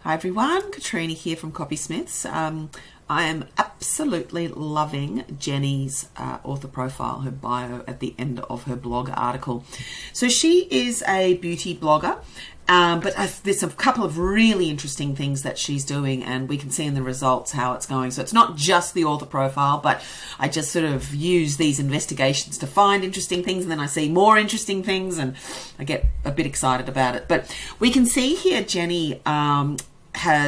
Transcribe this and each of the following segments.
Hi everyone, Katrina here from CopySmiths. I am absolutely loving Jenny's author profile, her bio at the end of her blog article. So she is a beauty blogger, but there's a couple of really interesting things that she's doing, and we can see in the results how it's going. So it's not just the author profile, but I just sort of use these investigations to find interesting things, and then I see more interesting things and I get a bit excited about it. But we can see here Jenny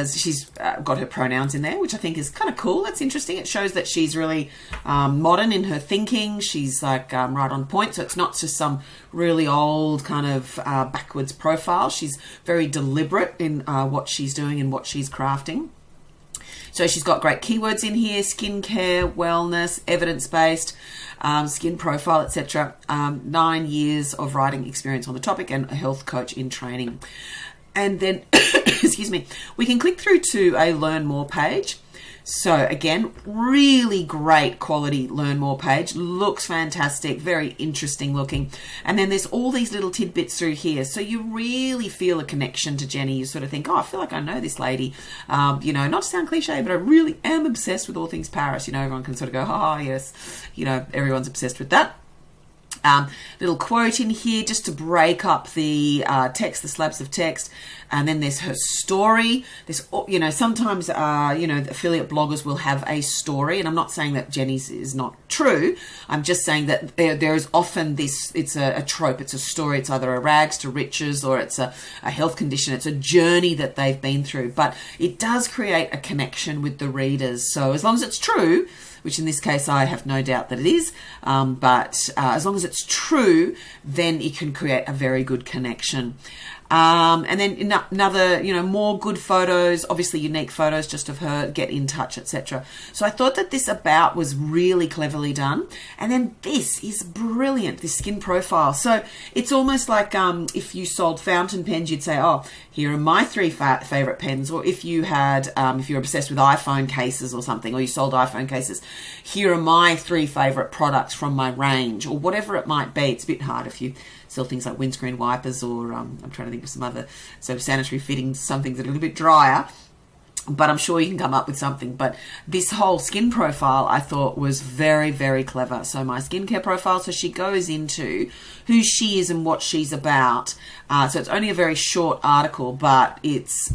she's got her pronouns in there, which I think is kind of cool. That's interesting. It shows that she's really modern in her thinking. She's like right on point. So it's not just some really old kind of backwards profile. She's very deliberate in what she's doing and what she's crafting. So she's got great keywords in here: skincare, wellness, evidence-based, skin profile, etc. 9 years of writing experience on the topic, and a health coach in training. And then, excuse me, we can click through to a Learn More page. So again, really great quality Learn More page. Looks fantastic, very interesting looking. And then there's all these little tidbits through here. So you really feel a connection to Jenny. You sort of think, oh, I feel like I know this lady. Not to sound cliche, but I really am obsessed with all things Paris. Everyone can sort of go, oh, yes, everyone's obsessed with that. Little quote in here just to break up the text, the slabs of text. And then there's her story. There's, sometimes, affiliate bloggers will have a story. And I'm not saying that Jenny's is not true. I'm just saying that there is often this, it's a trope. It's a story. It's either a rags to riches or it's a health condition. It's a journey that they've been through. But it does create a connection with the readers. So as long as it's true, which in this case I have no doubt that it is, but as long as it's true, then it can create a very good connection. And then another, more good photos, obviously unique photos just of her, get in touch, etc. So I thought that this about was really cleverly done. And then this is brilliant, this skin profile. So it's almost like if you sold fountain pens, you'd say, oh, here are my 3 favorite pens. Or if you had, if you're obsessed with iPhone cases or something, or you sold iPhone cases, here are my 3 favorite products from my range, or whatever it might be. It's a bit hard if you sell things like windscreen wipers, or I'm trying to think of some other sort of sanitary fittings, some things that are a little bit drier, but I'm sure you can come up with something. But this whole skin profile I thought was very, very clever. So my skincare profile, so she goes into who she is and what she's about. So it's only a very short article, but it's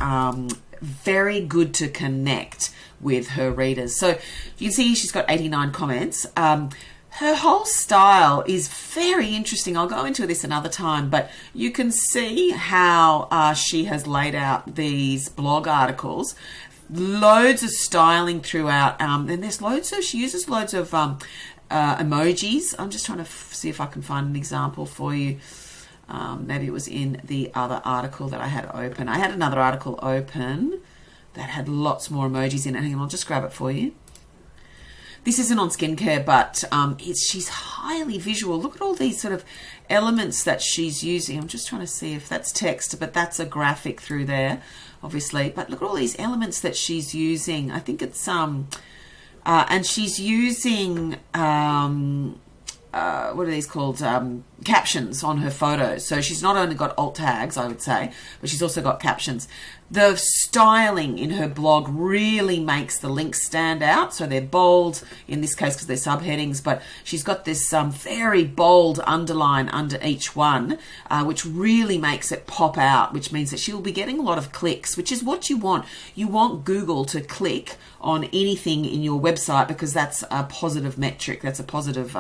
very good to connect with her readers. So you can see she's got 89 comments. Her whole style is very interesting. I'll go into this another time, but you can see how she has laid out these blog articles. Loads of styling throughout, and there's she uses loads of emojis. I'm just trying to see if I can find an example for you. Maybe it was in the other article that I had open. I had another article open that had lots more emojis in it. Hang on, I'll just grab it for you. This isn't on skincare, but she's highly visual. Look at all these sort of elements that she's using. I'm just trying to see if that's text, but that's a graphic through there, obviously. But look at all these elements that she's using. I think it's and she's using what are these called? Captions on her photos. So she's not only got alt tags, I would say, but she's also got captions. The styling in her blog really makes the links stand out. So they're bold in this case because they're subheadings, but she's got this very bold underline under each one, which really makes it pop out, which means that she'll be getting a lot of clicks, which is what you want. You want Google to click on anything in your website because that's a positive metric. That's a positive,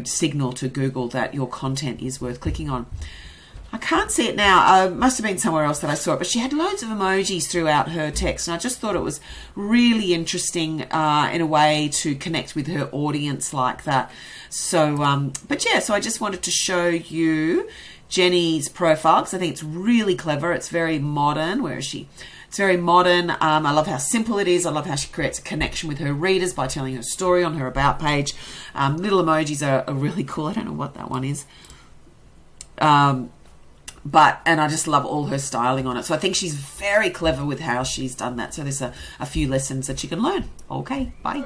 signal to Google that your content is worth clicking on. I can't see it now. Must have been somewhere else that I saw it, but she had loads of emojis throughout her text, and I just thought it was really interesting in a way to connect with her audience like that. So, so I just wanted to show you Jenny's profile because I think it's really clever. It's very modern. Where is she? It's very modern. I love how simple it is. I love how she creates a connection with her readers by telling her story on her about page. Little emojis are really cool. I don't know what that one is. And I just love all her styling on it. So I think she's very clever with how she's done that. So there's a few lessons that you can learn. Okay, bye.